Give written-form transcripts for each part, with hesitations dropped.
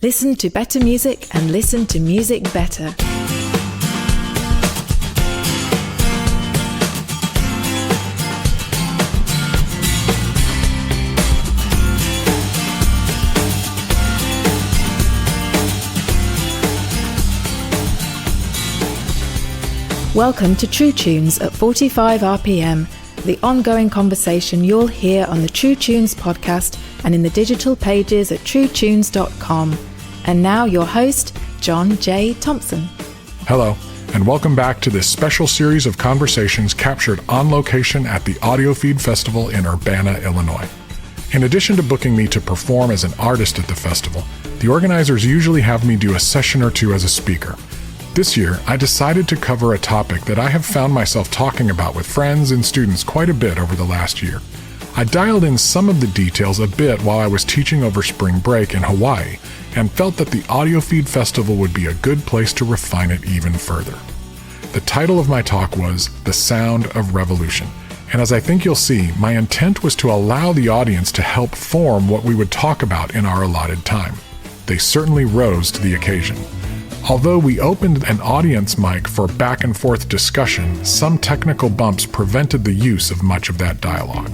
Listen to better music and listen to music better. Welcome to True Tunes at 45 RPM, the ongoing conversation you'll hear on the True Tunes podcast and in the digital pages at truetunes.com. And now your host, John J. Thompson. Hello, and welcome back to this special series of conversations captured on location at the Audiofeed Festival in Urbana, Illinois. In addition to booking me to perform as an artist at the festival, the organizers usually have me do a session or two as a speaker. This year, I decided to cover a topic that I have found myself talking about with friends and students quite a bit over the last year. I dialed in some of the details a bit while I was teaching over spring break in Hawaii, and felt that the Audiofeed Festival would be a good place to refine it even further. The title of my talk was The Sound of Revolution, and as I think you'll see, my intent was to allow the audience to help form what we would talk about in our allotted time. They certainly rose to the occasion. Although we opened an audience mic for back and forth discussion, some technical bumps prevented the use of much of that dialogue.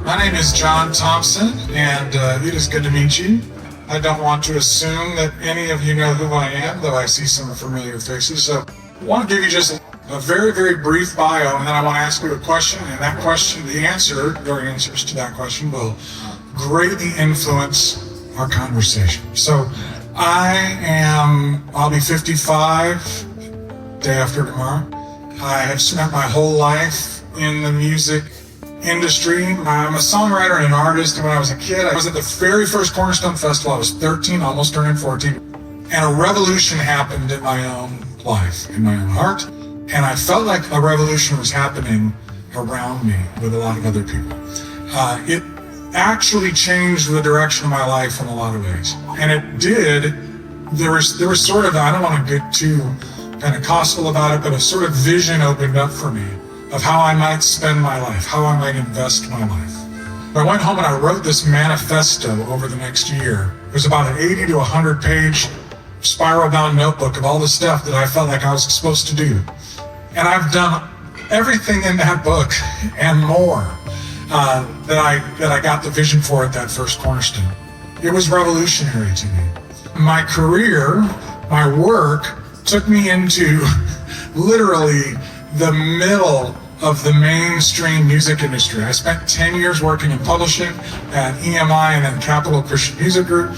My name is John Thompson, and it is good to meet you. I don't want to assume that any of you know who I am, though I see some familiar faces. So I want to give you just a very, very brief bio, and then I want to ask you a question, and that question, the answer, your answers to that question will greatly influence our conversation. So I'll be 55 day after tomorrow. I have spent my whole life in the music industry. I'm a songwriter and an artist, and when I was a kid, I was at the very first Cornerstone Festival. I was 13, almost turning 14, and a revolution happened in my own life, in my own heart. And I felt like a revolution was happening around me with a lot of other people. It actually changed the direction of my life in a lot of ways. And it did. There was sort of, I don't want to get too Pentecostal about it, but a sort of vision opened up for me of how I might spend my life, how I might invest my life. I went home and I wrote this manifesto over the next year. It was about an 80 to 100 page spiral-bound notebook of all the stuff that I felt like I was supposed to do. And I've done everything in that book and more that I got the vision for at that first Cornerstone. It was revolutionary to me. My career, my work, took me into literally the middle of the mainstream music industry. I spent 10 years working in publishing at EMI and then Capitol Christian Music Group.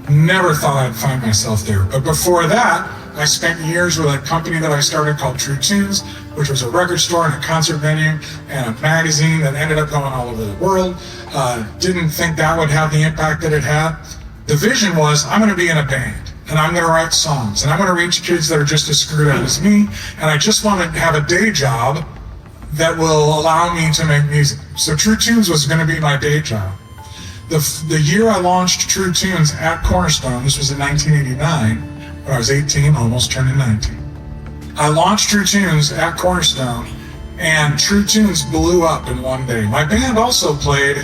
Never thought I'd find myself there. But before that, I spent years with a company that I started called True Tunes, which was a record store and a concert venue and a magazine that ended up going all over the world. Didn't think that would have the impact that it had. The vision was, I'm going to be in a band, and I'm going to write songs, and I'm going to reach kids that are just as screwed up as me, and I just want to have a day job that will allow me to make music. So True Tunes was going to be my day job. The year I launched True Tunes at Cornerstone, this was in 1989, when I was 18, almost turning 19. I launched True Tunes at Cornerstone, and True Tunes blew up in one day. My band also played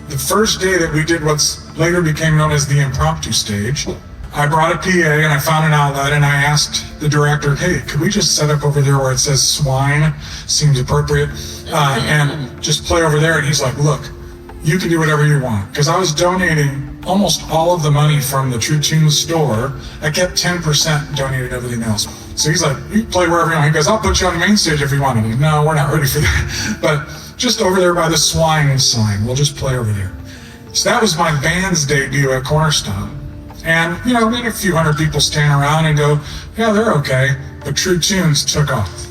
the first day that we did what's later became known as the impromptu stage. I brought a PA and I found an outlet, and I asked the director, hey, could we just set up over there where it says swine? Seems appropriate. And just play over there. And he's like, look, you can do whatever you want. Because I was donating almost all of the money from the True Tunes store. I kept 10%, donated everything else. So he's like, you play wherever you want. He goes, I'll put you on the main stage if you want. I'm like, no, we're not ready for that. But just over there by the swine sign, we'll just play over there. So that was my band's debut at Cornerstone. And, maybe a few hundred people stand around and go, yeah, they're okay. But True Tunes took off.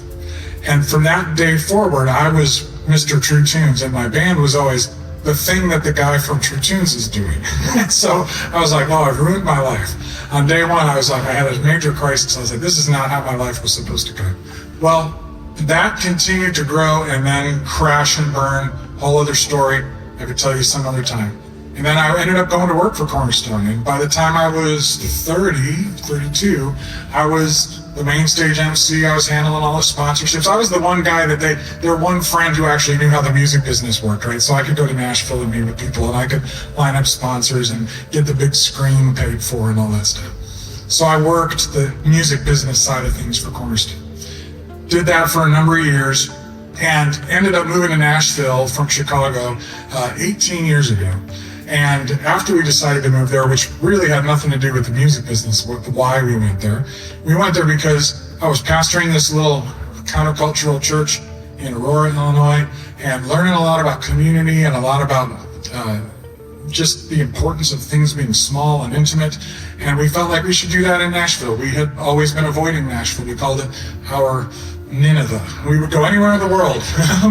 And from that day forward, I was Mr. True Tunes, and my band was always the thing that the guy from True Tunes is doing. So I was like, oh, I've ruined my life. On day one, I was like, I had a major crisis. I was like, this is not how my life was supposed to go. Well, that continued to grow and then crash and burn. Whole other story. I could tell you some other time. And then I ended up going to work for Cornerstone. And by the time I was 32, I was the main stage MC. I was handling all the sponsorships. I was the one guy that their one friend who actually knew how the music business worked, right? So I could go to Nashville and meet with people, and I could line up sponsors and get the big screen paid for and all that stuff. So I worked the music business side of things for Cornerstone. Did that for a number of years and ended up moving to Nashville from Chicago 18 years ago. And after we decided to move there, which really had nothing to do with the music business, why we went there because I was pastoring this little countercultural church in Aurora, Illinois, and learning a lot about community and a lot about just the importance of things being small and intimate. And we felt like we should do that in Nashville. We had always been avoiding Nashville. We called it our Nineveh. We would go anywhere in the world.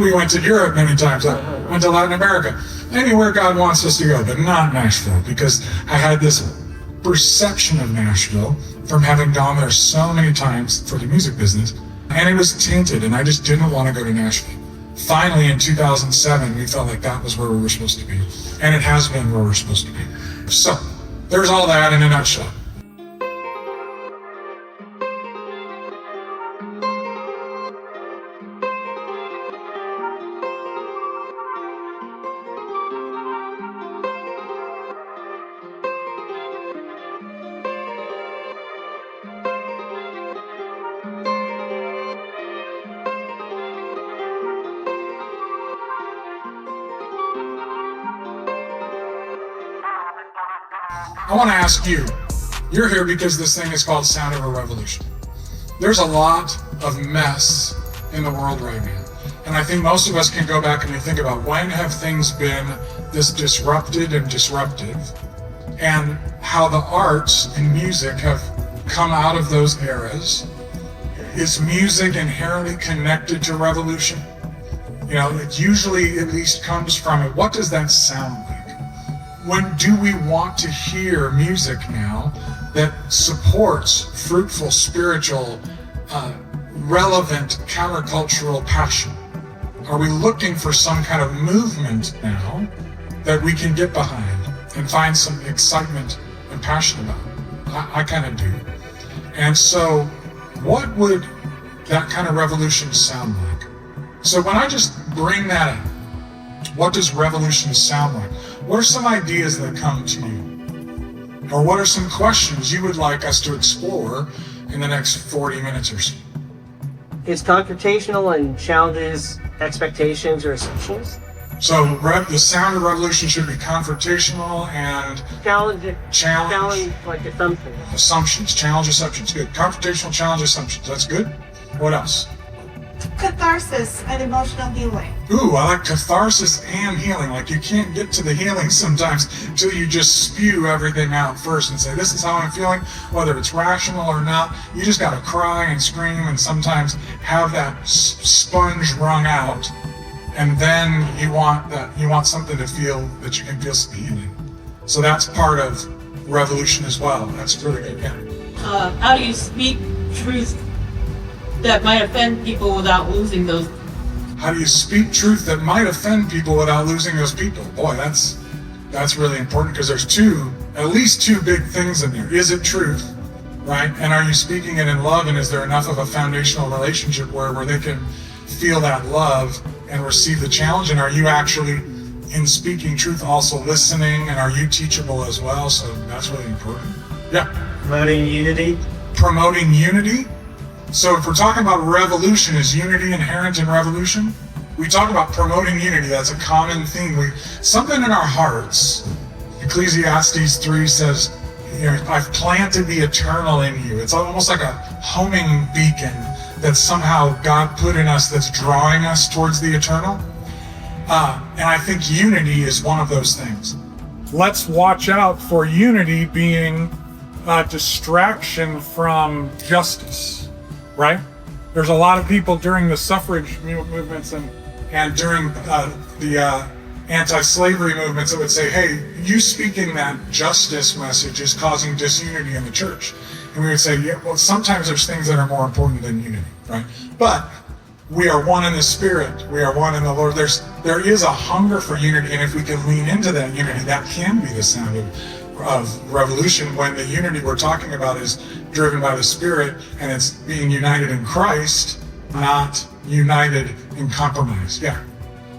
We went to Europe many times. I went to Latin America. Anywhere God wants us to go, but not Nashville, because I had this perception of Nashville from having gone there so many times for the music business, and it was tainted, and I just didn't want to go to Nashville. Finally, in 2007, we felt like that was where we were supposed to be, and it has been where we're supposed to be. So, there's all that in a nutshell. I want to ask you, you're here because this thing is called Sound of a Revolution. There's a lot of mess in the world right now. And I think most of us can go back and we think about when have things been this disrupted and disruptive, and how the arts and music have come out of those eras. Is music inherently connected to revolution? You know, it usually at least comes from it. What does that sound like? When do we want to hear music now that supports fruitful, spiritual, relevant, countercultural passion? Are we looking for some kind of movement now that we can get behind and find some excitement and passion about? I kind of do. And so what would that kind of revolution sound like? So when I just bring that up, what does revolution sound like? What are some ideas that come to you? Or what are some questions you would like us to explore in the next 40 minutes or so? Is confrontational and challenges expectations or assumptions? So the sound of revolution should be confrontational and Challenge like assumptions. Assumptions, challenge assumptions, good. Confrontational, challenge assumptions, that's good. What else? Catharsis and emotional healing. Ooh, I like catharsis and healing. Like you can't get to the healing sometimes until you just spew everything out first and say, this is how I'm feeling, whether it's rational or not. You just gotta cry and scream and sometimes have that sponge wrung out. And then you want something to feel that you can feel some healing. So that's part of revolution as well. That's really good, yeah. How do you speak truth that might offend people without losing those? How do you speak truth that might offend people without losing those people? Boy, that's really important, because there's at least two big things in there. Is it truth, right? And are you speaking it in love, and is there enough of a foundational relationship where they can feel that love and receive the challenge? And are you actually, in speaking truth, also listening, and are you teachable as well? So that's really important. Yeah. Promoting unity. Promoting unity. So if we're talking about revolution, is unity inherent in revolution? We talk about promoting unity. That's a common theme. Something in our hearts. Ecclesiastes 3 says, I've planted the eternal in you. It's almost like a homing beacon that somehow God put in us that's drawing us towards the eternal. And I think unity is one of those things. Let's watch out for unity being a distraction from justice. Right? There's a lot of people during the suffrage movements and during the anti-slavery movements that would say, hey, you speaking that justice message is causing disunity in the church. And we would say, yeah, well, sometimes there's things that are more important than unity, right? But we are one in the Spirit. We are one in the Lord. There is a hunger for unity, and if we can lean into that unity, that can be the sound of of revolution when the unity we're talking about is driven by the Spirit and it's being united in Christ, not united in compromise. Yeah.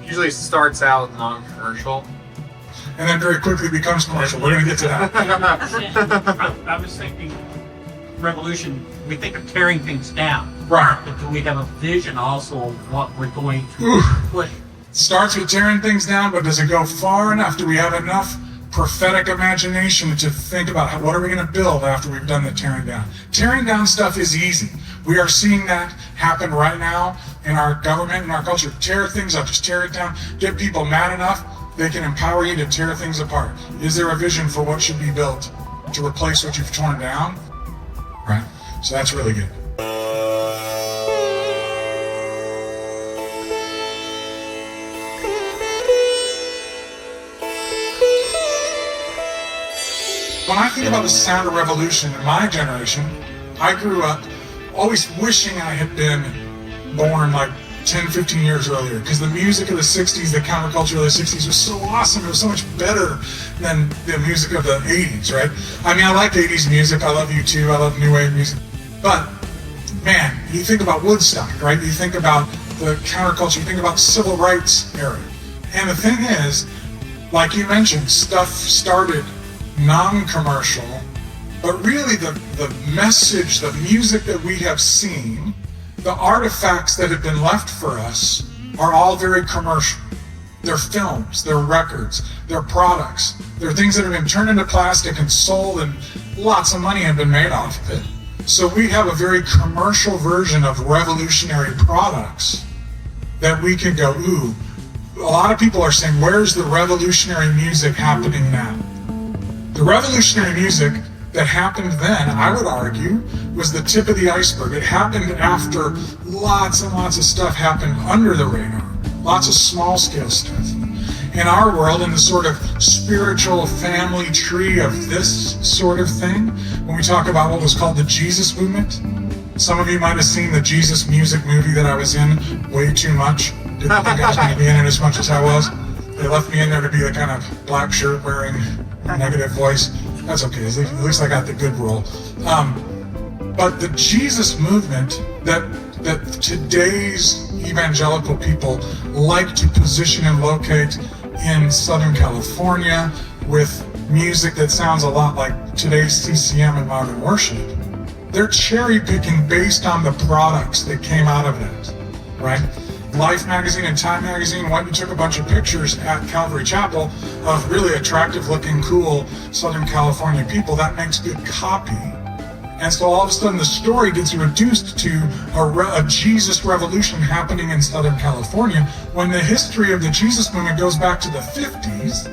Usually starts out non-commercial. And then very quickly becomes commercial. We're going to get to that. I was thinking revolution, we think of tearing things down. Right. But do we have a vision also of what we're going to Ooh. put? Starts with tearing things down, but does it go far enough? Do we have enough prophetic imagination to think about what are we going to build after we've done the tearing down? Tearing down stuff is easy. We are seeing that happen right now in our government and our culture. Tear things up, just tear it down. Get people mad enough, they can empower you to tear things apart. Is there a vision for what should be built to replace what you've torn down? Right? So that's really good. When I think about the sound of revolution in my generation, I grew up always wishing I had been born like 10, 15 years earlier, because the music of the 60s, the counterculture of the 60s was so awesome. It was so much better than the music of the 80s, right? I mean, I like 80s music. I love U2. I love new wave music. But, man, you think about Woodstock, right? You think about the counterculture. You think about the civil rights era. And the thing is, like you mentioned, stuff started non-commercial, but really the message, the music that we have seen, the artifacts that have been left for us are all very commercial. They're films, they're records, they're products, they're things that have been turned into plastic and sold, and lots of money have been made off of it. So we have a very commercial version of revolutionary products that we can go, ooh. A lot of people are saying, where's the revolutionary music happening now? The revolutionary music that happened then, I would argue, was the tip of the iceberg. It happened after lots and lots of stuff happened under the radar. Lots of small-scale stuff. In our world, in the sort of spiritual family tree of this sort of thing, when we talk about what was called the Jesus movement, some of you might have seen the Jesus music movie that I was in way too much. Didn't think I was going to be in it as much as I was. They left me in there to be the kind of black shirt wearing negative voice. That's okay, at least I got the good role. But the Jesus movement that today's evangelical people like to position and locate in Southern California with music that sounds a lot like today's CCM and modern worship, they're cherry picking based on the products that came out of that, right? Life magazine and Time magazine went and took a bunch of pictures at Calvary Chapel of really attractive looking, cool Southern California people. That makes good copy. And so all of a sudden the story gets reduced to a Jesus revolution happening in Southern California, when the history of the Jesus movement goes back to the 50s,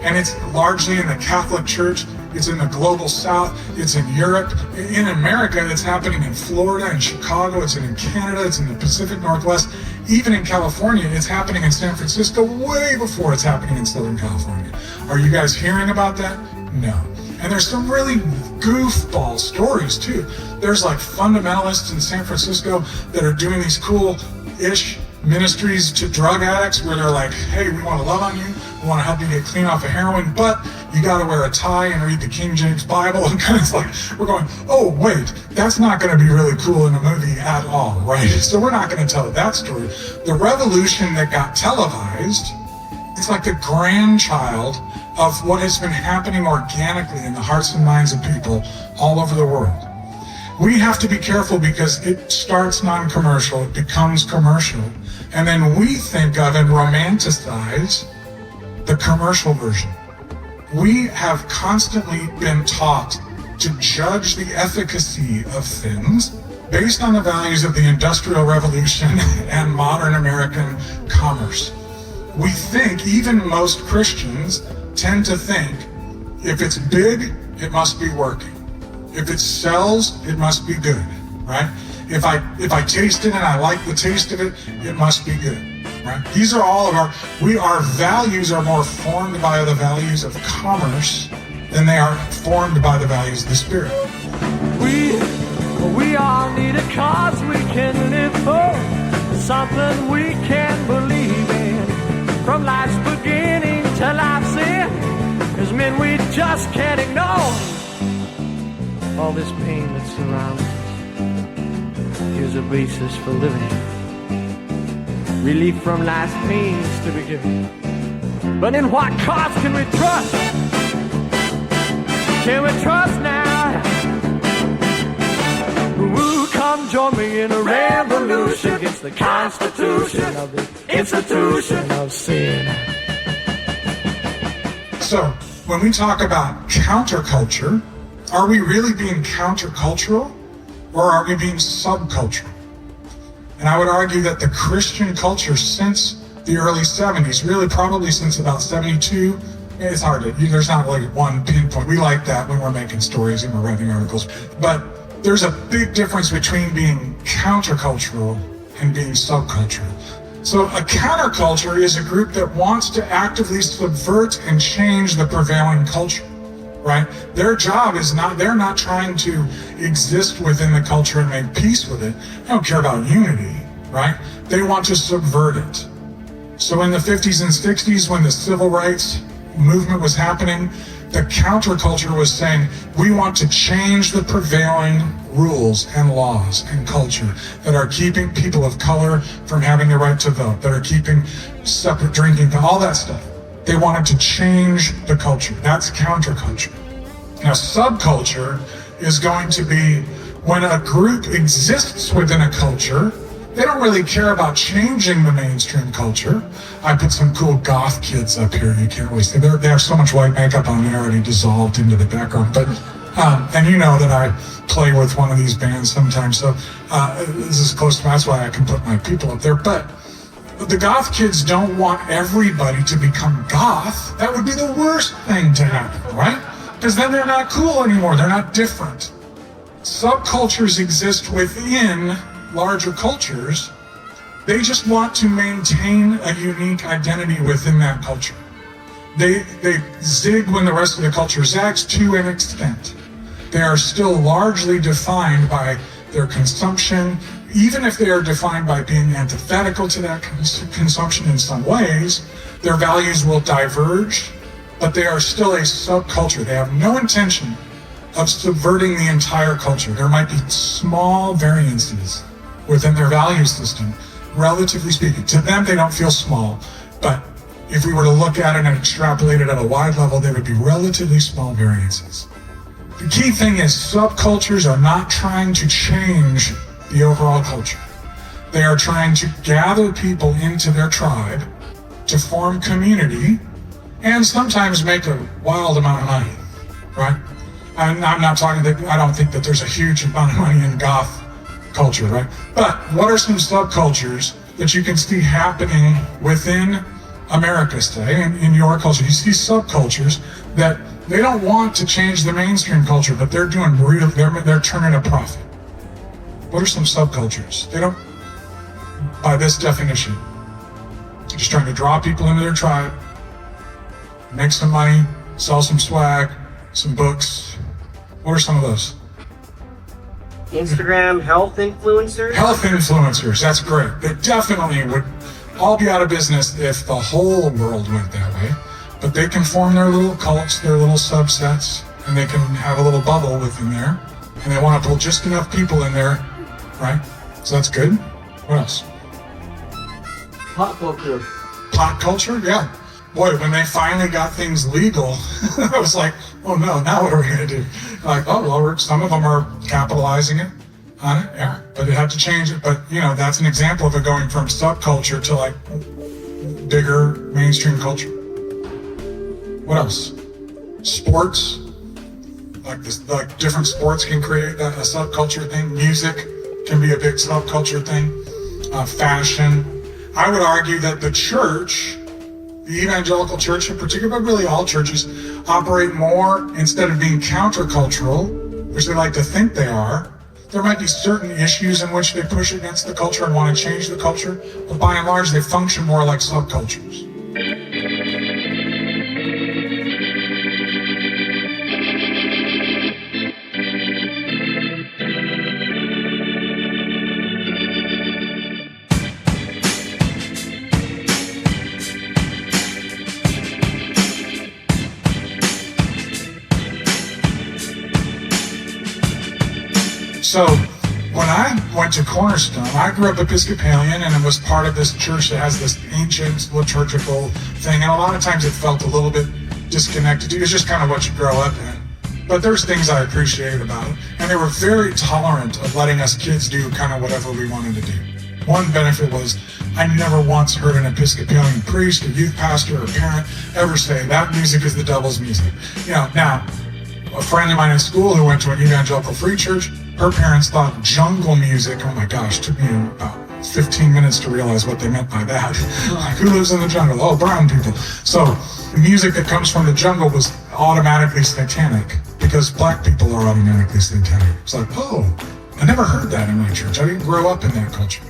and it's largely in the Catholic Church, it's in the global South, it's in Europe. In America, it's happening in Florida and Chicago, it's in Canada, it's in the Pacific Northwest. Even in California, it's happening in San Francisco way before it's happening in Southern California. Are you guys hearing about that? No. And there's some really goofball stories too. There's like fundamentalists in San Francisco that are doing these cool-ish ministries to drug addicts where they're like, hey, we want to love on you, we want to help you get clean off of heroin, but you got to wear a tie and read the King James Bible. And kind of like, we're going, oh, wait, that's not going to be really cool in a movie at all, right? So we're not going to tell that story. The revolution that got televised, it's like the grandchild of what has been happening organically in the hearts and minds of people all over the world. We have to be careful because it starts non-commercial, it becomes commercial, and then we think of and romanticize the commercial version. We have constantly been taught to judge the efficacy of things based on the values of the Industrial Revolution and modern American commerce. We think, even most Christians tend to think, if it's big, it must be working. If it sells, it must be good, right? If I taste it and I like the taste of it, it must be good, right? These are all of our values are more formed by the values of commerce than they are formed by the values of the Spirit. We all need a cause we can live for, something we can believe in, from life's beginning to life's end. As men we just can't ignore all this pain that surrounds us. Here's a basis for living, relief from life's pains to be given. But in what cause can we trust? Can we trust now? Ooh, come join me in a revolution against the constitution of the institution of sin. So, when we talk about counterculture, are we really being countercultural or are we being subcultural? And I would argue that the Christian culture since the early 70s, really probably since about 72, it's hard to, there's not like one pinpoint. We like that when we're making stories and we're writing articles. But there's a big difference between being countercultural and being subcultural. So a counterculture is a group that wants to actively subvert and change the prevailing culture, right? Their job is not, they're not trying to exist within the culture and make peace with it. They don't care about unity, right? They want to subvert it. So in the 50s and 60s, when the civil rights movement was happening, the counterculture was saying, we want to change the prevailing rules and laws and culture that are keeping people of color from having the right to vote, that are keeping separate drinking, all that stuff. They wanted to change the culture. That's counterculture. Now, subculture is going to be when a group exists within a culture. They don't really care about changing the mainstream culture. I put some cool goth kids up here. You can't really see. They have so much white makeup on, they're already dissolved into the background. But and you know that I play with one of these bands sometimes. So this is close to me. That's why I can put my people up there. But the goth kids don't want everybody to become goth. That would be the worst thing to happen, right? Because then they're not cool anymore. They're not different. Subcultures exist within larger cultures. They just want to maintain a unique identity within that culture. They zig when the rest of the culture zags to an extent. They are still largely defined by their consumption, even if they are defined by being antithetical to that consumption in some ways. Their values will diverge, but they are still a subculture. They have no intention of subverting the entire culture. There might be small variances within their value system, relatively speaking. To them, they don't feel small, but if we were to look at it and extrapolate it at a wide level, there would be relatively small variances. The key thing is subcultures are not trying to change the overall culture. They are trying to gather people into their tribe to form community and sometimes make a wild amount of money, right? I'm not talking that, I don't think that there's a huge amount of money in goth culture, right? But what are some subcultures that you can see happening within America today, in your culture? You see subcultures that they don't want to change the mainstream culture, but they're doing they're turning a profit. What are some subcultures? They don't, by this definition, they're just trying to draw people into their tribe, make some money, sell some swag, some books. What are some of those? Instagram health influencers? Health influencers, that's great. They definitely would all be out of business if the whole world went that way. But they can form their little cults, their little subsets, and they can have a little bubble within there. And they want to pull just enough people in there, right? So that's good. What else? Pop culture. Pot culture, yeah. Boy, when they finally got things legal, I was like, oh no, now what are we going to do? Like, oh, well, some of them are capitalizing it on it, yeah. But it had to change it. But, you know, that's an example of it going from subculture to like bigger mainstream culture. What else? Sports. Like different sports can create a subculture thing. Music can be a big subculture thing. Fashion. I would argue that the church, the evangelical church in particular, but really all churches, operate more, instead of being countercultural, which they like to think they are. There might be certain issues in which they push against the culture and want to change the culture, but by and large, they function more like subcultures. So when I went to Cornerstone, I grew up Episcopalian and it was part of this church that has this ancient liturgical thing. And a lot of times it felt a little bit disconnected. It was just kind of what you grow up in. But there's things I appreciated about it. And they were very tolerant of letting us kids do kind of whatever we wanted to do. One benefit was I never once heard an Episcopalian priest or youth pastor or parent ever say that music is the devil's music. Now, a friend of mine in school who went to an evangelical free church, her parents thought jungle music, oh my gosh, took me about 15 minutes to realize what they meant by that. Like, who lives in the jungle? Oh, brown people. So the music that comes from the jungle was automatically satanic because black people are automatically satanic. It's like, oh, I never heard that in my church. I didn't grow up in that culture.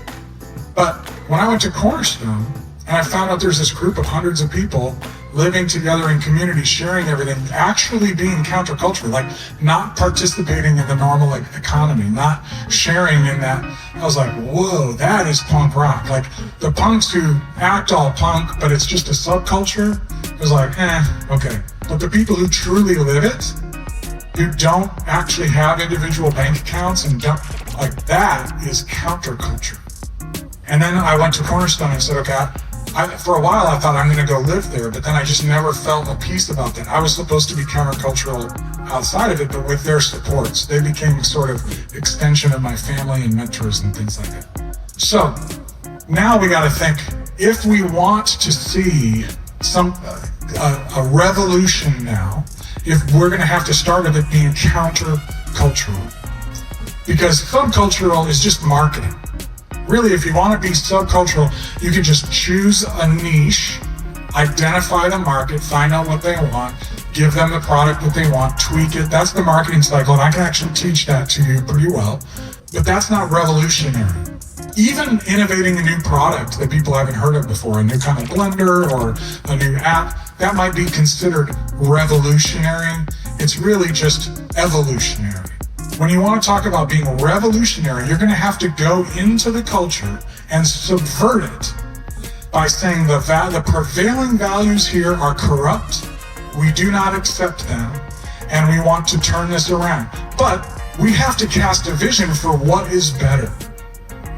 But when I went to Cornerstone and I found out there's this group of hundreds of people living together in community, sharing everything, actually being countercultural, like not participating in the normal economy, not sharing in that, I was like, whoa, that is punk rock. Like the punks who act all punk, but it's just a subculture, it was like, okay. But the people who truly live it, who don't actually have individual bank accounts and don't, like that is counterculture. And then I went to Cornerstone and said, okay, for a while I thought I'm going to go live there, but then I just never felt a peace about that. I was supposed to be countercultural outside of it, but with their supports. They became sort of extension of my family and mentors and things like that. So now we got to think, if we want to see a revolution now, if we're going to have to start with it being countercultural. Because subcultural is just marketing. Really, if you want to be subcultural, you can just choose a niche, identify the market, find out what they want, give them the product that they want, tweak it. That's the marketing cycle, and I can actually teach that to you pretty well. But that's not revolutionary. Even innovating a new product that people haven't heard of before, a new kind of blender or a new app, that might be considered revolutionary. It's really just evolutionary. When you want to talk about being revolutionary, you're going to have to go into the culture and subvert it by saying the prevailing values here are corrupt, we do not accept them, and we want to turn this around. But we have to cast a vision for what is better.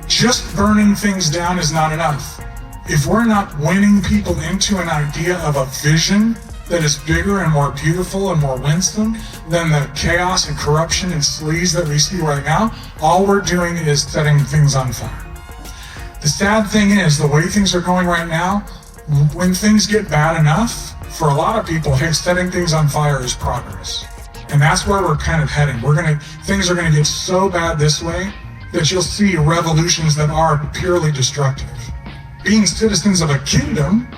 Just burning things down is not enough. If we're not winning people into an idea of a vision that is bigger and more beautiful and more winsome than the chaos and corruption and sleaze that we see right now, all we're doing is setting things on fire. The sad thing is, the way things are going right now, when things get bad enough, for a lot of people, setting things on fire is progress. And that's where we're kind of heading. Things are gonna get so bad this way that you'll see revolutions that are purely destructive. Being citizens of a kingdom,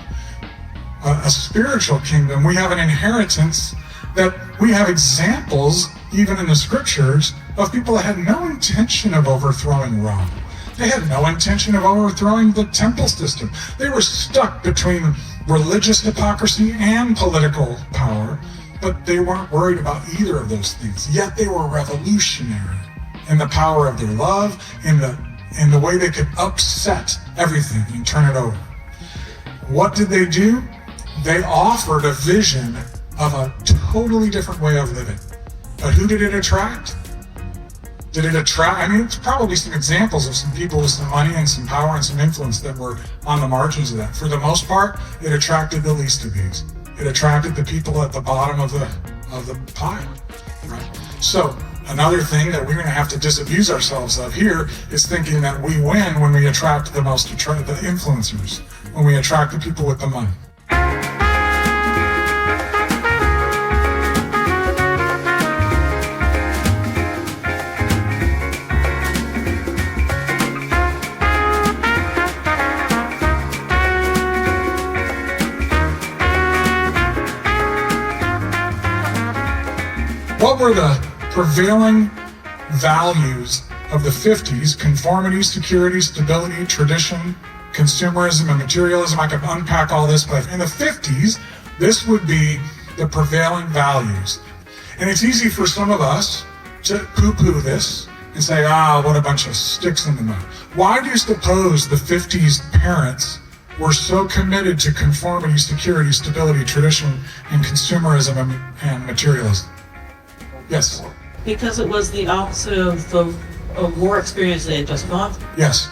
a spiritual kingdom, we have an inheritance that we have examples, even in the scriptures, of people that had no intention of overthrowing Rome. They had no intention of overthrowing the temple system. They were stuck between religious hypocrisy and political power, but they weren't worried about either of those things. Yet they were revolutionary in the power of their love, in the way they could upset everything and turn it over. What did they do? They offered a vision of a totally different way of living. But who did it attract? It's probably some examples of some people with some money and some power and some influence that were on the margins of that. For the most part, it attracted the least of these. It attracted the people at the bottom of the pile, right? So another thing that we're going to have to disabuse ourselves of here is thinking that we win when we attract the influencers, when we attract the people with the money. What were the prevailing values of the 50s? Conformity, security, stability, tradition, consumerism, and materialism. I could unpack all this, but in the 50s, this would be the prevailing values. And it's easy for some of us to poo-poo this and say, what a bunch of sticks in the mud. Why do you suppose the 50s parents were so committed to conformity, security, stability, tradition, and consumerism and materialism? Yes? Because it was the opposite of the a war experience they had just gone through. Yes.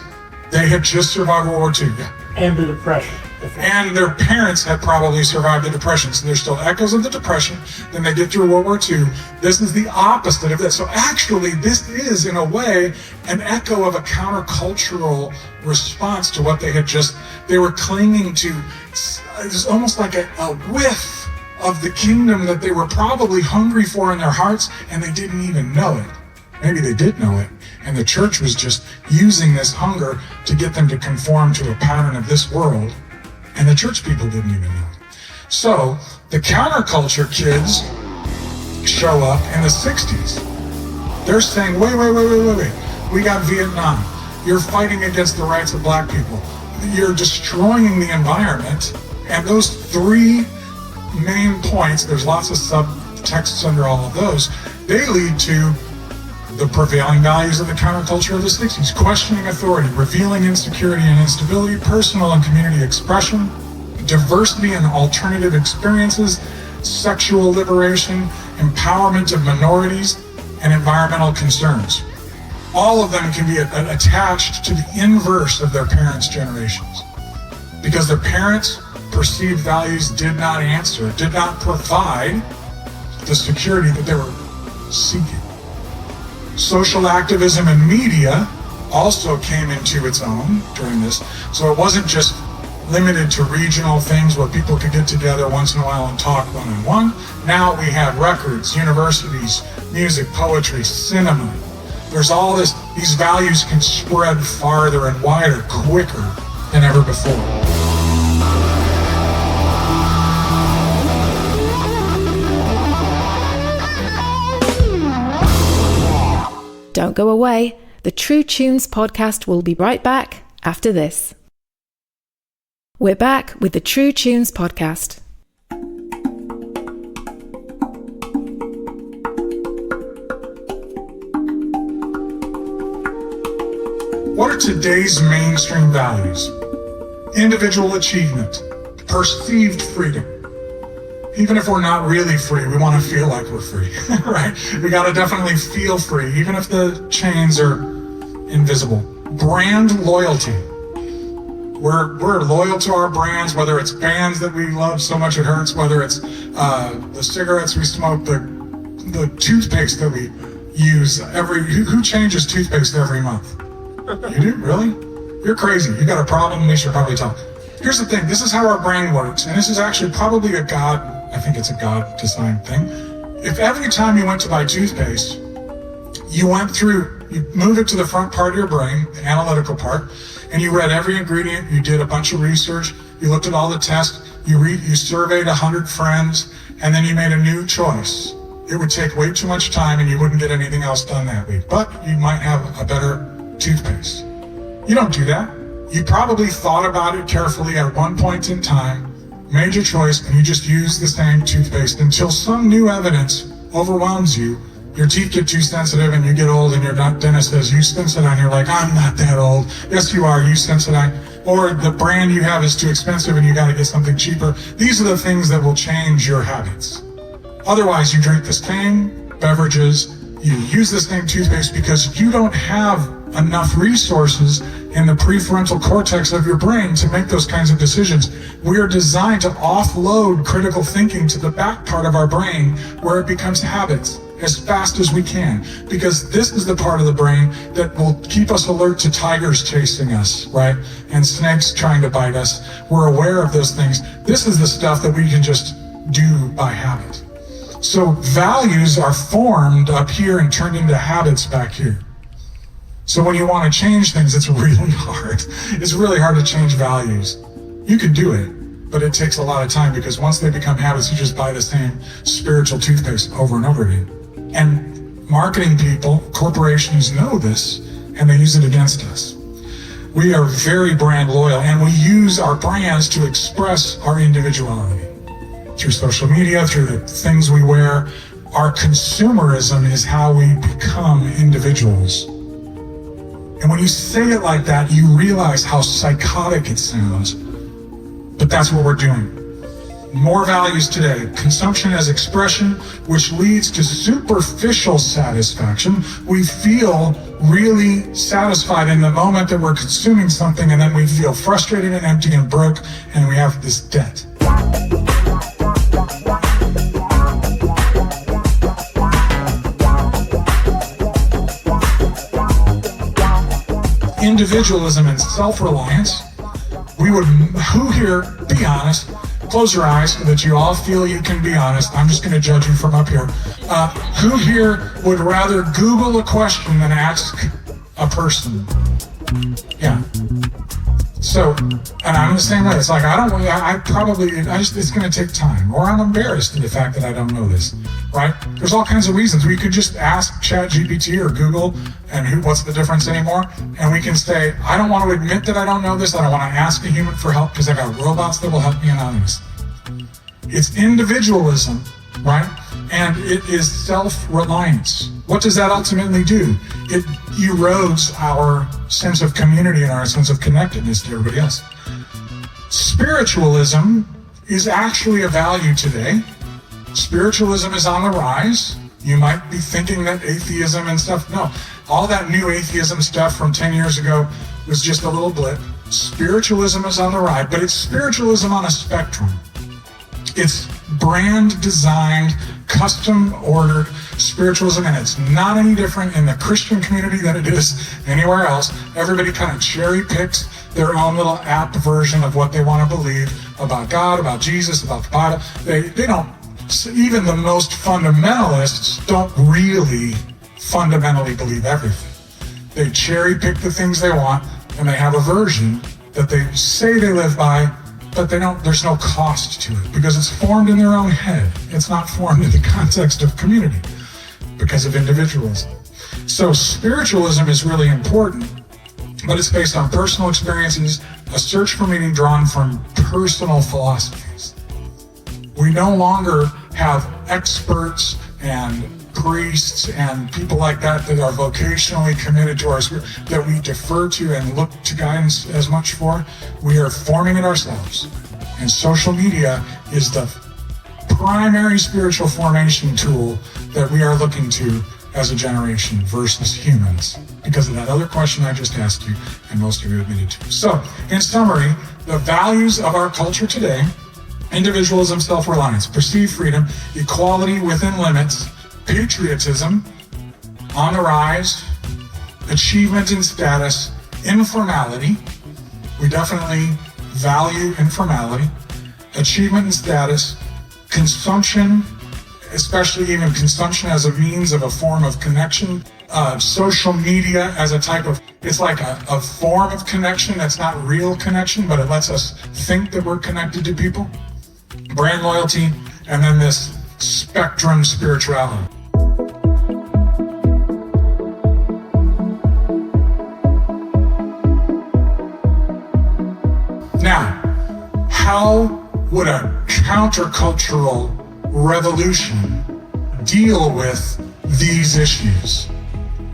They had just survived World War II, yeah. And the Depression. And their parents had probably survived the Depression. So there's still echoes of the Depression. Then they get through World War II. This is the opposite of that. So actually, this is, in a way, an echo of a countercultural response to what they were clinging to. It was almost like a whiff of the kingdom that they were probably hungry for in their hearts, and they didn't even know it. Maybe they did know it, and the church was just using this hunger to get them to conform to a pattern of this world, and the church people didn't even know it. So the counterculture kids show up in the 60s. They're saying, wait. We got Vietnam. You're fighting against the rights of black people. You're destroying the environment. And those three main points, there's lots of subtexts under all of those, they lead to the prevailing values of the counterculture of the 60s. Questioning authority, revealing insecurity and instability, personal and community expression, diversity and alternative experiences, sexual liberation, empowerment of minorities, and environmental concerns. All of them can be attached to the inverse of their parents' generations. Because their parents' perceived values did not answer, did not provide the security that they were seeking. Social activism and media also came into its own during this. So it wasn't just limited to regional things where people could get together once in a while and talk one-on-one. Now we have records, universities, music, poetry, cinema. There's all this, these values can spread farther and wider, quicker than ever before. Don't go away. The True Tunes podcast will be right back after this. We're back with the True Tunes podcast. What are today's mainstream values? Individual achievement, perceived freedom. Even if we're not really free, we want to feel like we're free, right? We got to definitely feel free, even if the chains are invisible. Brand loyalty. We're loyal to our brands, whether it's bands that we love so much it hurts, whether it's the cigarettes we smoke, the toothpaste that we use who changes toothpaste every month? You do? Really? You're crazy. You got a problem, we should probably talk. Here's the thing, this is how our brain works, and this is actually probably I think it's a God-designed thing. If every time you went to buy toothpaste, you moved it to the front part of your brain, the analytical part, and you read every ingredient, you did a bunch of research, you looked at all the tests, you surveyed 100 friends, and then you made a new choice. It would take way too much time and you wouldn't get anything else done that week, but you might have a better toothpaste. You don't do that. You probably thought about it carefully at one point in time, made your choice, and you just use the same toothpaste until some new evidence overwhelms you. Your teeth get too sensitive and you get old and your dentist says, use Sensodyne. You're like, I'm not that old. Yes, you are. Use Sensodyne. Or the brand you have is too expensive and you got to get something cheaper. These are the things that will change your habits. Otherwise, you drink the same beverages, you use the same toothpaste because you don't have enough resources in the prefrontal cortex of your brain to make those kinds of decisions. We are designed to offload critical thinking to the back part of our brain where it becomes habits as fast as we can, because this is the part of the brain that will keep us alert to tigers chasing us, right? And snakes trying to bite us. We're aware of those things. This is the stuff that we can just do by habit. So values are formed up here and turned into habits back here. So when you want to change things, it's really hard. It's really hard to change values. You can do it, but it takes a lot of time because once they become habits, you just buy the same spiritual toothpaste over and over again. And marketing people, corporations know this, and they use it against us. We are very brand loyal, and we use our brands to express our individuality. Through social media, through the things we wear, our consumerism is how we become individuals. And when you say it like that, you realize how psychotic it sounds. But that's what we're doing. more values today. Consumption as expression, which leads to superficial satisfaction. We feel really satisfied in the moment that we're consuming something, and then we feel frustrated and empty and broke, and we have this debt. Individualism and self-reliance. Who here, be honest, close your eyes so that you all feel you can be honest. I'm just going to judge you from up here. Who here would rather Google a question than ask a person? Yeah. So, and I'm the same way. It's like, it's going to take time. Or I'm embarrassed in the fact that I don't know this, right? There's all kinds of reasons. We could just ask ChatGPT or Google, and what's the difference anymore? And we can say, I don't want to admit that I don't know this. I don't want to ask a human for help because I got robots that will help me anonymously. It's individualism, right? And it is self-reliance. What does that ultimately do? It erodes our sense of community and our sense of connectedness to everybody else. Spiritualism is actually a value today. Spiritualism is on the rise. You might be thinking that atheism and stuff, no. All that new atheism stuff from 10 years ago was just a little blip. Spiritualism is on the rise, but it's spiritualism on a spectrum. It's brand designed, custom ordered spiritualism, and it's not any different in the Christian community than it is anywhere else. Everybody kind of cherry picks their own little app version of what they want to believe about God, about Jesus, about the Bible. They don't, even the most fundamentalists don't really fundamentally believe everything. They cherry pick the things they want, and they have a version that they say they live by, but there's no cost to it because it's formed in their own head. It's not formed in the context of community because of individualism. So spiritualism is really important, but it's based on personal experiences, a search for meaning drawn from personal philosophies. We no longer have experts and priests and people like that are vocationally committed to our spirit, that we defer to and look to guidance as much for. We are forming it ourselves. And social media is the primary spiritual formation tool that we are looking to as a generation versus humans, because of that other question I just asked you, and most of you admitted to. So, in summary, the values of our culture today: individualism, self-reliance, perceived freedom, equality within limits, patriotism on the rise, achievement and status, informality. We definitely value informality, achievement and status, consumption, especially even consumption as a means of a form of connection, social media as a type of, it's like a form of connection that's not real connection, but it lets us think that we're connected to people, brand loyalty, and then this spectrum spirituality. Now, how would a countercultural revolution deal with these issues?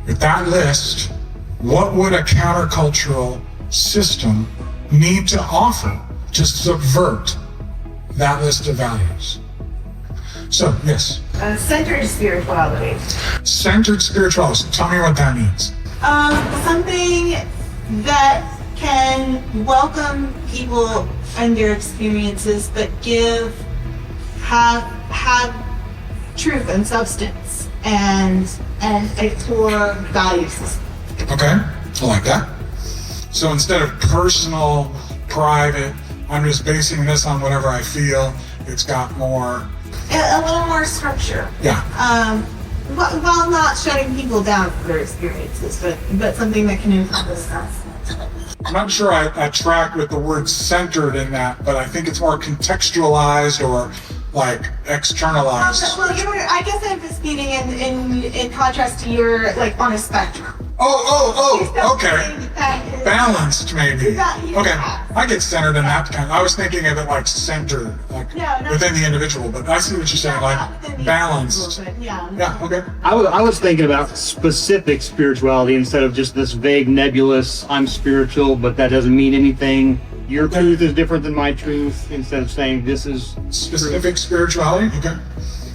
With that list, what would a countercultural system need to offer to subvert that list of values? So, yes. Centered spirituality. Centered spirituality. Tell me what that means. Something that can welcome people and their experiences, but have truth and substance and a core value system. Okay, I like that. So instead of personal, private, I'm just basing this on whatever I feel, it's got more... A little more structure. Yeah. While not shutting people down for their experiences, but something that can encompass us. I'm not sure I track with the word centered in that, but I think it's more contextualized or like externalized. Well, I guess I'm speaking in contrast to your, like, on a spectrum. Okay. Balanced, maybe. Okay, I get centered in that kind. I was thinking of it like centered, like within the individual, but I see what you're saying, like balanced. Yeah, okay. I was thinking about specific spirituality instead of just this vague, nebulous, I'm spiritual, but that doesn't mean anything. your truth is different than my truth, instead of saying this is Specific spirituality? Okay.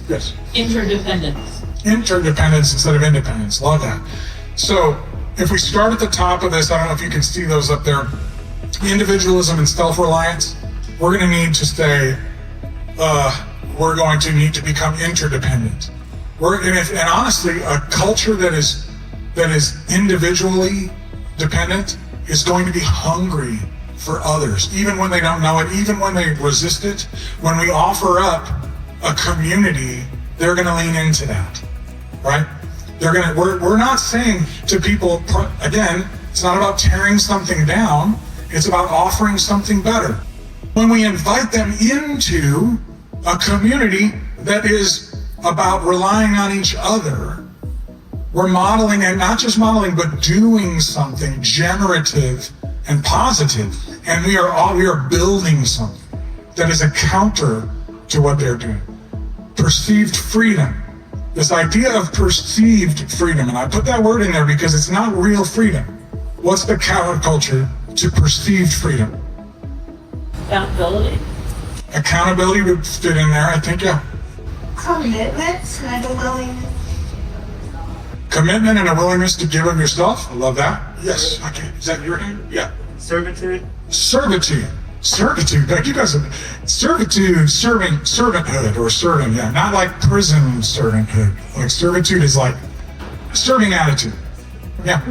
Yes. Interdependence. Interdependence instead of independence. Love that. So if we start at the top of this, I don't know if you can see those up there. Individualism and self-reliance, we're going to need to stay, we're going to need to become interdependent. And honestly, a culture that is individually dependent is going to be hungry for others, even when they don't know it, even when they resist it. When we offer up a community, they're going to lean into that, right? We're not saying to people, again, it's not about tearing something down, it's about offering something better. When we invite them into a community that is about relying on each other, we're modeling, and not just modeling, but doing something generative and positive. And we are building something that is a counter to what they're doing. Perceived freedom. This idea of perceived freedom, and I put that word in there because it's not real freedom. What's the counterculture to perceived freedom? Accountability. Accountability would fit in there, I think, yeah. Commitment and a willingness. Commitment and a willingness to give of yourself. I love that. Yes. Okay. Is that your name? Yeah. Servitude. Servitude. Servitude. Like you guys have servitude, servanthood or serving. Yeah. Not like prison servanthood. Like servitude is like serving attitude. Yeah.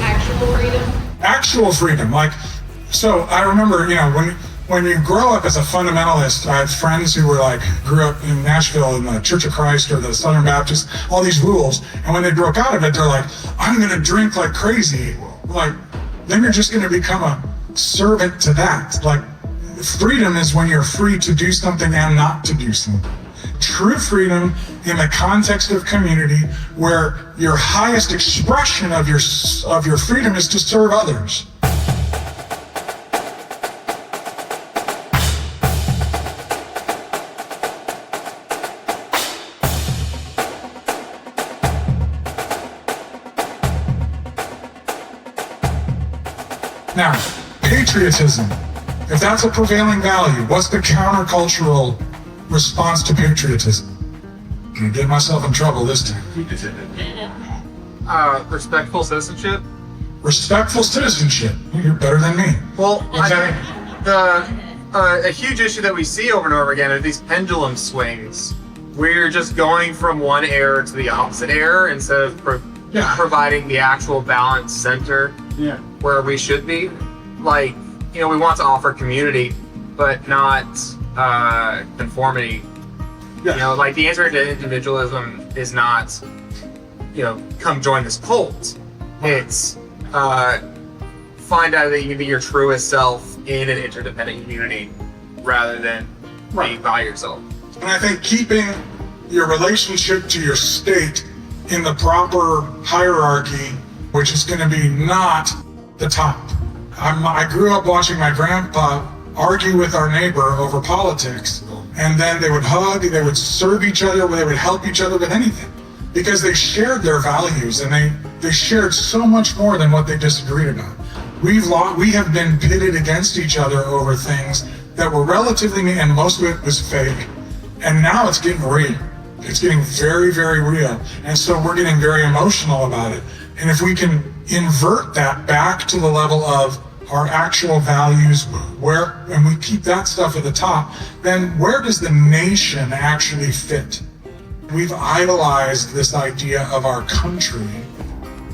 Actual freedom. Actual freedom. Like, so I remember, when you grow up as a fundamentalist, I had friends who were grew up in Nashville in the Church of Christ or the Southern Baptist, all these rules. And when they broke out of it, they're like, I'm going to drink like crazy. Then you're just going to become a servant to that. Freedom is when you're free to do something and not to do something. True freedom in the context of community, where your highest expression of your freedom is to serve others. Now, patriotism, if that's a prevailing value, what's the countercultural response to patriotism? I'm gonna get myself in trouble this time. Respectful citizenship. Respectful citizenship. You're better than me. Well, a huge issue that we see over and over again are these pendulum swings. We're just going from one error to the opposite error instead of providing the actual balanced center where we should be. We want to offer community, but not conformity. The answer to individualism is not, come join this cult. It's find out that you can be your truest self in an interdependent community rather than being by yourself. And I think keeping your relationship to your state in the proper hierarchy, which is going to be not the top. I grew up watching my grandpa argue with our neighbor over politics, and then they would hug, they would serve each other, they would help each other with anything, because they shared their values, and they shared so much more than what they disagreed about. We have been pitted against each other over things that were relatively, and most of it was fake, and now it's getting real. It's getting very, very real, and so we're getting very emotional about it. And if we can invert that back to the level of our actual values, and we keep that stuff at the top, then where does the nation actually fit? We've idolized this idea of our country,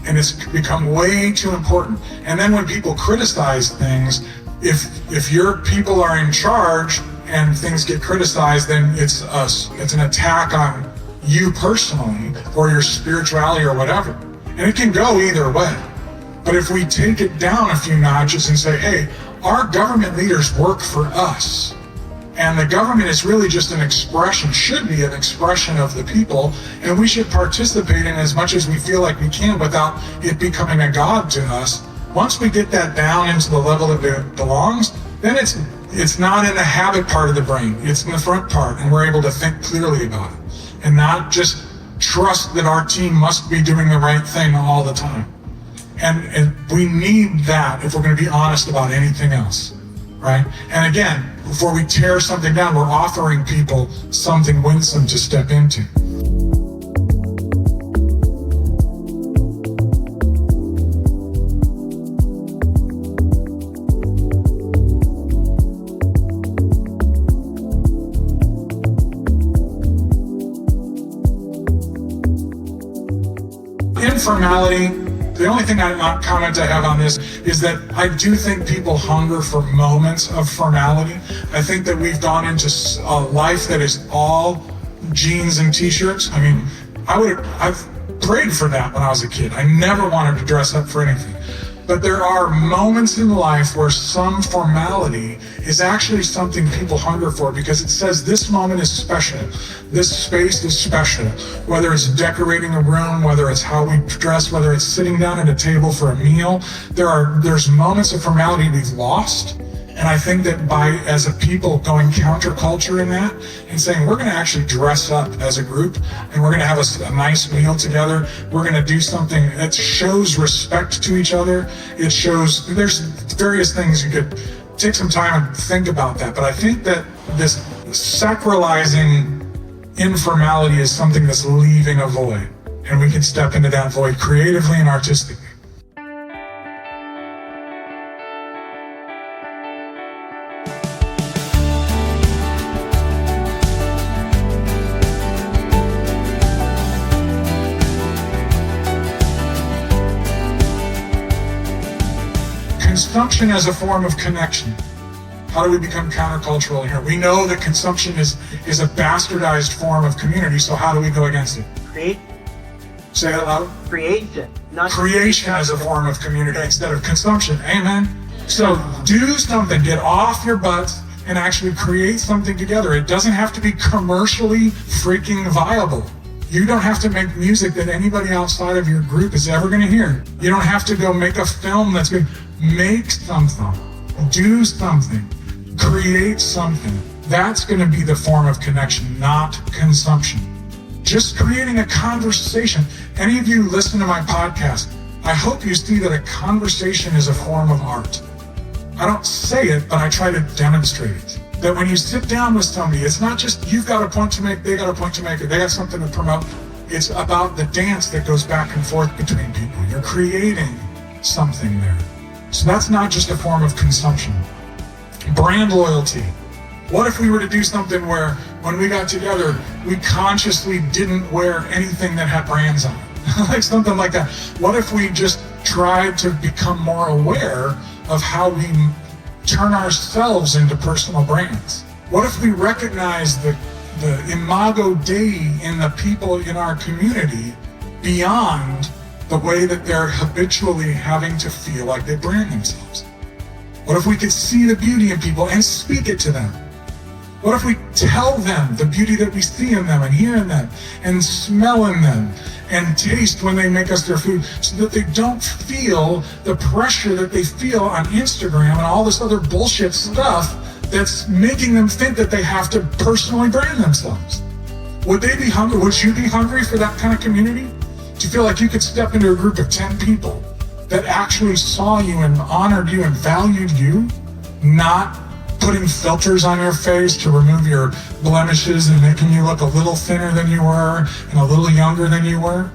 and it's become way too important. And then when people criticize things, if your people are in charge and things get criticized, then it's an attack on you personally or your spirituality or whatever. And it can go either way. But if we take it down a few notches and say, hey, our government leaders work for us, and the government is really just an expression, should be an expression of the people, and we should participate in as much as we feel like we can without it becoming a god to us. Once we get that down into the level that it belongs, then it's not in the habit part of the brain, it's in the front part, and we're able to think clearly about it, and not just trust that our team must be doing the right thing all the time. And we need that if we're going to be honest about anything else, right? And again, before we tear something down, we're offering people something winsome to step into. Informality, the only comment I have on this is that I do think people hunger for moments of formality. I think that we've gone into a life that is all jeans and t-shirts. I mean, I've prayed for that when I was a kid. I never wanted to dress up for anything. But there are moments in life where some formality is actually something people hunger for, because it says this moment is special. This space is special. Whether it's decorating a room, whether it's how we dress, whether it's sitting down at a table for a meal, there's moments of formality we've lost. And I think that as a people, going counterculture in that and saying, we're going to actually dress up as a group and we're going to have a nice meal together. We're going to do something that shows respect to each other. It shows, there's various things you could take some time and think about that. But I think that this sacralizing informality is something that's leaving a void. And we can step into that void creatively and artistically. Consumption as a form of connection. How do we become countercultural here? We know that consumption is a bastardized form of community, so how do we go against it? Create. Say it loud. Creation. Not creation as a form of community instead of consumption. Amen. So do something, get off your butts and actually create something together. It doesn't have to be commercially freaking viable. You don't have to make music that anybody outside of your group is ever going to hear. You don't have to go make a film that's going to make something, do something, create something. That's going to be the form of connection, not consumption. Just creating a conversation. Any of you listen to my podcast, I hope you see that a conversation is a form of art. I don't say it, but I try to demonstrate it. That when you sit down with somebody, it's not just you've got a point to make, they got a point to make, or they got something to promote. It's about the dance that goes back and forth between people. You're creating something there. So that's not just a form of consumption. Brand loyalty. What if we were to do something where when we got together, we consciously didn't wear anything that had brands on it? Like something like that. What if we just tried to become more aware of how we turn ourselves into personal brands? What if we recognize the imago Dei in the people in our community beyond the way that they're habitually having to feel like they brand themselves? What if we could see the beauty in people and speak it to them? What if we tell them the beauty that we see in them and hear in them and smell in them and taste when they make us their food, so that they don't feel the pressure that they feel on Instagram and all this other bullshit stuff that's making them think that they have to personally brand themselves? Would they be hungry? Would you be hungry for that kind of community? Do you feel like you could step into a group of 10 people that actually saw you and honored you and valued you, not putting filters on your face to remove your blemishes and making you look a little thinner than you were and a little younger than you were?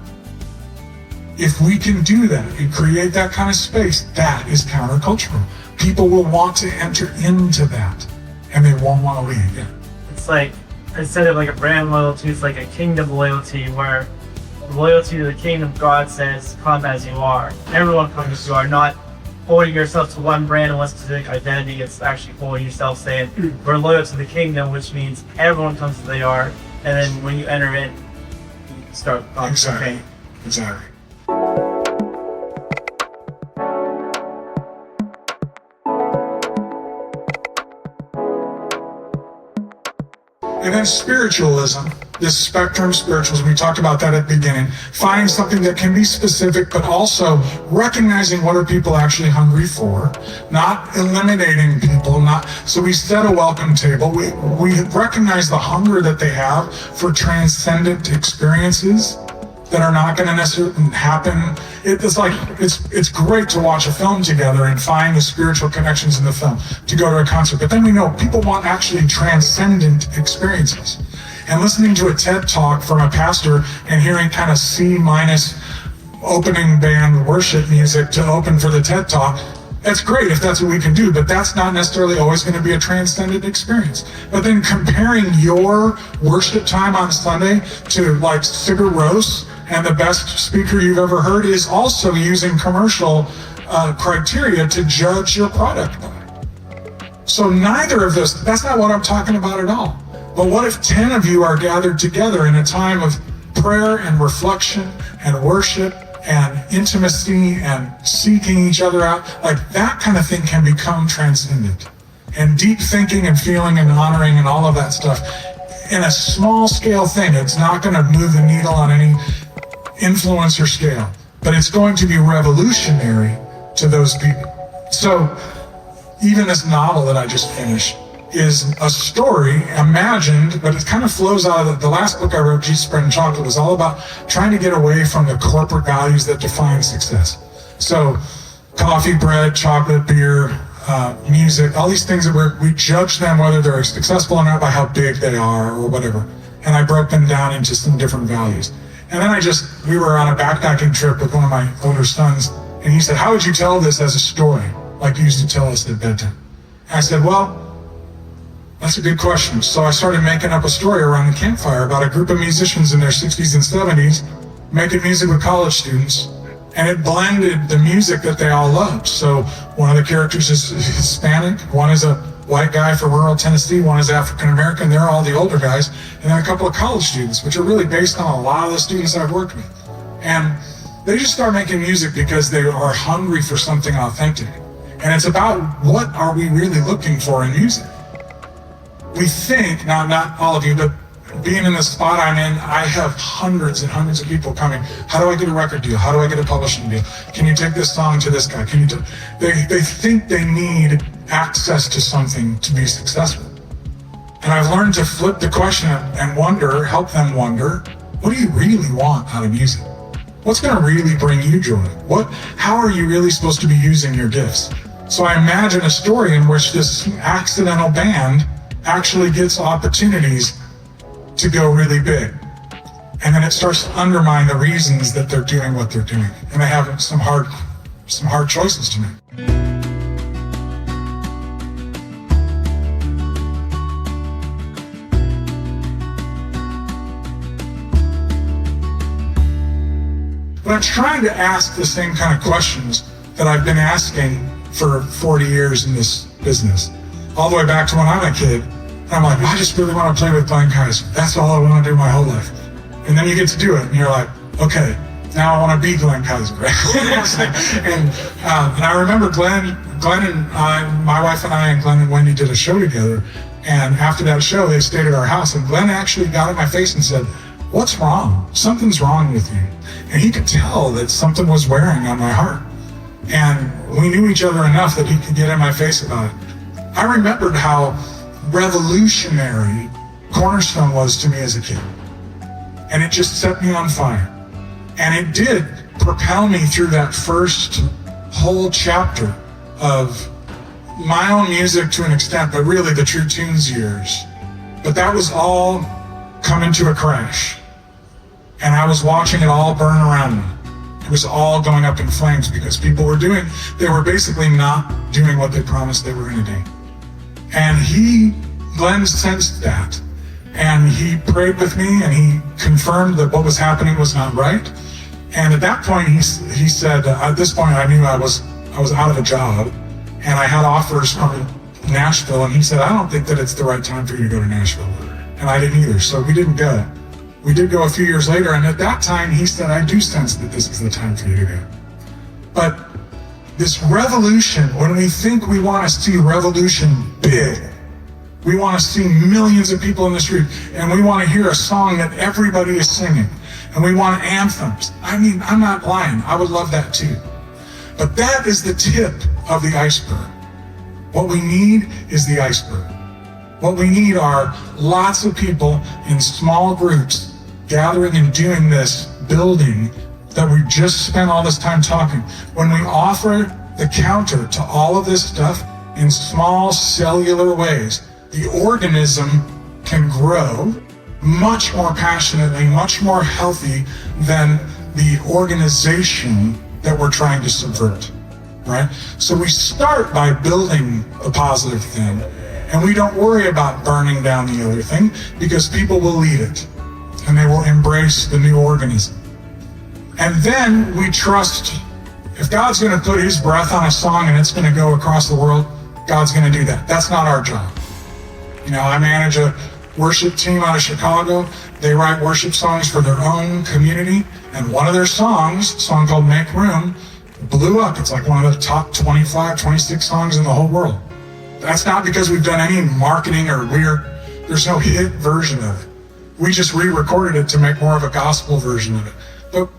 If we can do that and create that kind of space, that is countercultural. People will want to enter into that and they won't want to leave. Yeah. It's like, instead of like a brand loyalty, it's like a kingdom loyalty, where loyalty to the kingdom, God says, come as you are. Everyone comes as you are, not holding yourself to one brand and one specific identity. It's actually holding yourself, saying, we're loyal to the kingdom, which means everyone comes as they are. And then when you enter in, you start Exactly. Exactly. And then spiritualism, this spectrum spiritualism, we talked about that at the beginning, finding something that can be specific, but also recognizing what are people actually hungry for, not eliminating people, so we set a welcome table. We recognize the hunger that they have for transcendent experiences, that are not going to necessarily happen. It's great to watch a film together and find the spiritual connections in the film, to go to a concert. But then we know people want actually transcendent experiences. And listening to a TED talk from a pastor and hearing kind of C- opening band worship music to open for the TED talk, that's great if that's what we can do, but that's not necessarily always going to be a transcendent experience. But then comparing your worship time on Sunday to like Sigur Rós and the best speaker you've ever heard is also using commercial criteria to judge your product by. So neither of those, that's not what I'm talking about at all. But what if 10 of you are gathered together in a time of prayer and reflection and worship and intimacy and seeking each other out? Like that kind of thing can become transcendent. And deep thinking and feeling and honoring and all of that stuff in a small scale thing. It's not going to move the needle on any influencer scale, but it's going to be revolutionary to those people. So even this novel that I just finished is a story imagined, but it kind of flows out of the last book I wrote, Jesus, Bread, and Chocolate, was all about trying to get away from the corporate values that define success. So coffee, bread, chocolate, beer, music, all these things that we judge them whether they're successful or not by how big they are or whatever. And I broke them down into some different values. And then we were on a backpacking trip with one of my older sons, and he said, how would you tell this as a story, like you used to tell us at bedtime? And I said, well, that's a good question. So I started making up a story around the campfire about a group of musicians in their 60s and 70s making music with college students, and it blended the music that they all loved. So one of the characters is Hispanic, one is a white guy from rural Tennessee, one is African American, they're all the older guys, and then a couple of college students, which are really based on a lot of the students I've worked with. And they just start making music because they are hungry for something authentic. And it's about what are we really looking for in music. We think, not all of you, but being in the spot I'm in, I have hundreds and hundreds of people coming. How do I get a record deal? How do I get a publishing deal? Can you take this song to this guy? Can you do? They think they need access to something to be successful. And I've learned to flip the question and help them wonder, what do you really want out of music? What's going to really bring you joy? How are you really supposed to be using your gifts? So I imagine a story in which this accidental band actually gets opportunities to go really big. And then it starts to undermine the reasons that they're doing what they're doing. And they have some hard choices to make. But I'm trying to ask the same kind of questions that I've been asking for 40 years in this business. All the way back to when I'm a kid. And I'm like, I just really want to play with Glenn Kaiser. That's all I want to do my whole life. And then you get to do it, and you're like, okay, now I want to be Glenn Kaiser. and I remember Glenn and I, my wife and I, and Glenn and Wendy did a show together. And after that show, they stayed at our house, and Glenn actually got in my face and said, what's wrong? Something's wrong with you. And he could tell that something was wearing on my heart. And we knew each other enough that he could get in my face about it. I remembered how revolutionary Cornerstone was to me as a kid. And it just set me on fire. And it did propel me through that first whole chapter of my own music to an extent, but really the True Tunes years. But that was all coming to a crash. And I was watching it all burn around me. It was all going up in flames because people they were basically not doing what they promised they were going to do. And Glenn sensed that. And he prayed with me, and he confirmed that what was happening was not right. And at that point, he said, at this point, I knew I was out of a job, and I had offers from Nashville, and he said, I don't think that it's the right time for you to go to Nashville. And I didn't either, so we didn't go. We did go a few years later, and at that time, he said, I do sense that this is the time for you to go. But this revolution, when we think we want to see revolution big, we want to see millions of people in the street, and we want to hear a song that everybody is singing, and we want anthems. I mean, I'm not lying. I would love that too. But that is the tip of the iceberg. What we need is the iceberg. What we need are lots of people in small groups gathering and doing this building that we just spent all this time talking, when we offer the counter to all of this stuff in small cellular ways, the organism can grow much more passionately, much more healthy than the organization that we're trying to subvert, right? So we start by building the positive thing, and we don't worry about burning down the other thing, because people will lead it and they will embrace the new organism. And then we trust, if God's going to put his breath on a song and it's going to go across the world, God's going to do that. That's not our job. You know, I manage a worship team out of Chicago. They write worship songs for their own community, and one of their songs, a song called Make Room, blew up. It's like one of the top 25, 26 songs in the whole world. That's not because we've done any marketing or there's no hit version of it. We just re-recorded it to make more of a gospel version of it.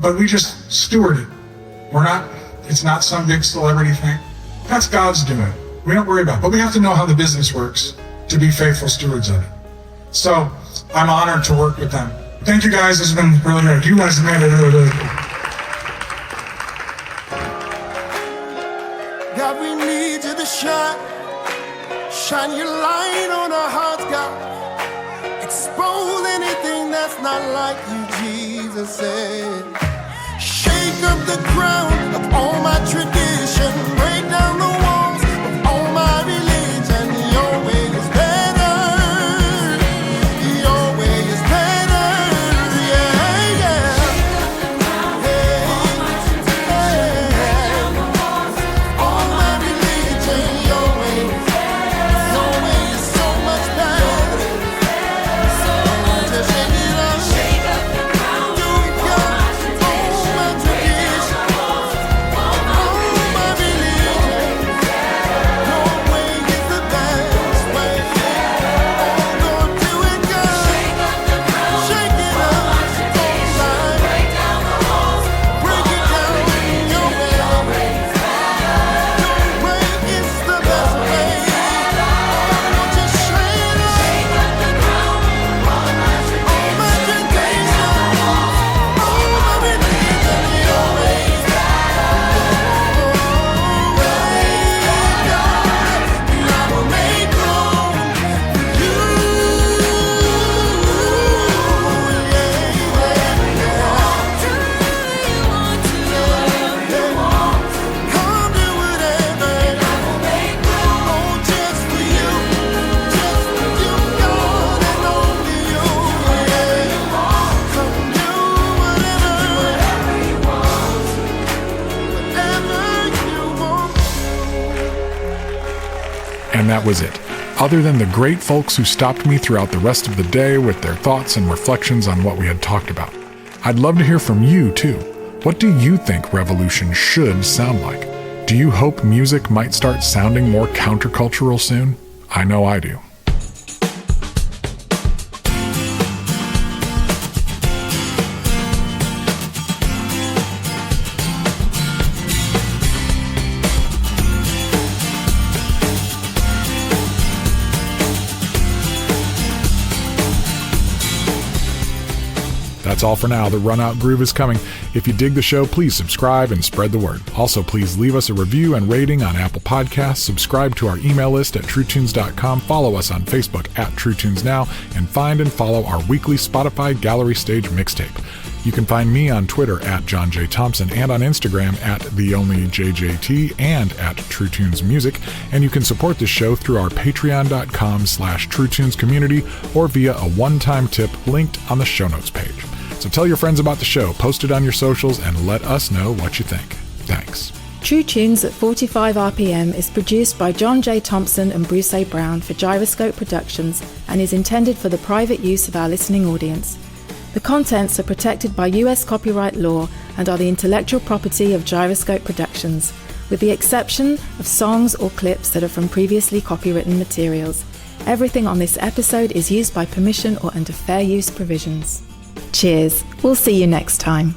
But we just steward it. It's not some big celebrity thing. That's God's doing. We don't worry about it. But we have to know how the business works to be faithful stewards of it. So I'm honored to work with them. Thank you guys. This has been really great. You guys made it really, really cool. God, we need you to shine your light on our hearts, God. Expose anything that's not like you, Jesus said. Shake up the ground of all my tradition, break down the walls of all my religion. Your way is better, your way is better, yeah, yeah. Hey, all my religion, your way is so much better. So just shake it up, shake up the ground, do it, God. All my tradition, all my religion, your way is the best way. Oh, Lord, do it, God. Shake up the ground, shake it up, break down the walls, break it down. Your way is the best way. Oh, just shake it up, shake up the ground, all my tradition, all my religion, your way is better. I will make room for you. Come do whatever. I will make room. Oh, just for you, God, and only you. Come do whatever you want. And that was it. Other than the great folks who stopped me throughout the rest of the day with their thoughts and reflections on what we had talked about. I'd love to hear from you, too. What do you think revolution should sound like? Do you hope music might start sounding more countercultural soon? I know I do. That's all for now. The Runout Groove is coming. If you dig the show, please subscribe and spread the word. Also, please leave us a review and rating on Apple Podcasts, subscribe to our email list at truetunes.com, follow us on Facebook at TrueTunesNow, and find and follow our weekly Spotify Gallery Stage mixtape. You can find me on Twitter at John J. Thompson and on Instagram at TheOnlyJJT and at TrueTunesMusic. And you can support the show through our patreon.com/TrueTunes community or via a one-time tip linked on the show notes page. So tell your friends about the show, post it on your socials, and let us know what you think. Thanks. True Tunes at 45 RPM is produced by John J. Thompson and Bruce A. Brown for Gyroscope Productions and is intended for the private use of our listening audience. The contents are protected by US copyright law and are the intellectual property of Gyroscope Productions, with the exception of songs or clips that are from previously copywritten materials. Everything on this episode is used by permission or under fair use provisions. Cheers. We'll see you next time.